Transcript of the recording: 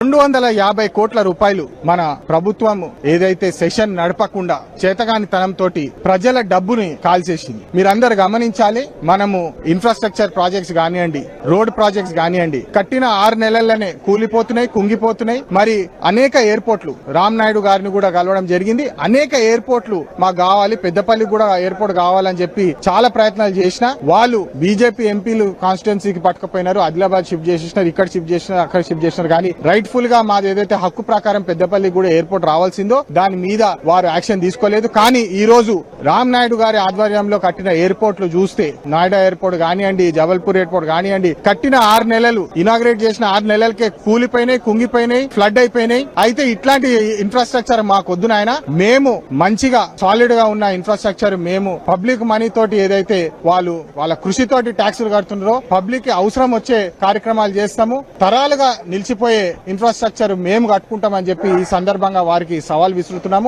250 కోట్ల రూపాయలు మన ప్రభుత్వం ఏదైతే సెషన్ నడపకుండా చేతగానితనంతో ప్రజల డబ్బుని కాల్చేసింది. మీరందరూ గమనించాలి. మనము ఇన్ఫ్రాస్ట్రక్చర్ ప్రాజెక్ట్స్ కానివ్వండి, రోడ్ ప్రాజెక్ట్స్ కానివ్వండి, కట్టిన 6 నెలల్లోనే కూలిపోతున్నాయి, కుంగిపోతున్నాయి. మరి అనేక ఎయిర్పోర్ట్లు, రామ్ నాయుడు గారిని కూడా కలవడం జరిగింది. అనేక ఎయిర్పోర్ట్లు మాకు కావాలి, పెద్దపల్లి కూడా ఎయిర్పోర్ట్ కావాలని చెప్పి చాలా ప్రయత్నాలు చేసినా వాళ్ళు బీజేపీ ఎంపీలు కాన్స్టిట్యున్సీకి పట్టుకుపోయినారు. ఆదిలాబాద్ షిఫ్ట్ చేసినారు, ఇక్కడ షిఫ్ట్ చేసినారు, అక్కడ షిఫ్ట్ చేసినారు. కానీ ఫుల్ గా మాది ఏదైతే హక్కు ప్రకారం పెద్దపల్లి కూడా ఎయిర్పోర్ట్ రావాల్సిందో దాని మీద వారు యాక్షన్ తీసుకోలేదు. కానీ ఈ రోజు రామ్ నాయుడు గారి ఆధ్వర్యంలో కట్టిన ఎయిర్పోర్ట్లు చూస్తే, నాయుడు ఎయిర్పోర్ట్ కానివ్వండి, జబల్పూర్ ఎయిర్పోర్ట్ కానివ్వండి, కట్టిన 6 నెలలు ఇనాగ్రేట్ చేసిన 6 నెలలకే కూలిపోయినాయి, కుంగిపోయినాయి, ఫ్లడ్ అయిపోయినాయి. అయితే ఇట్లాంటి ఇన్ఫ్రాస్ట్రక్చర్ మాకొద్దు నాయన. మేము మంచిగా సాలిడ్ గా ఉన్న ఇన్ఫ్రాస్ట్రక్చర్ మేము పబ్లిక్ మనీ తోటి ఏదైతే వాళ్ళ కృషితోటి ట్యాక్సులు కడుతున్నారో పబ్లిక్ కి అవసరం వచ్చే కార్యక్రమాలు చేస్తాము. తరాలుగా నిలిచిపోయే ఇన్ఫ్రాస్ట్రక్చర్ మేము కట్టుకుంటామని చెప్పి ఈ సందర్భంగా వారికి సవాల్ విసురుతున్నాము.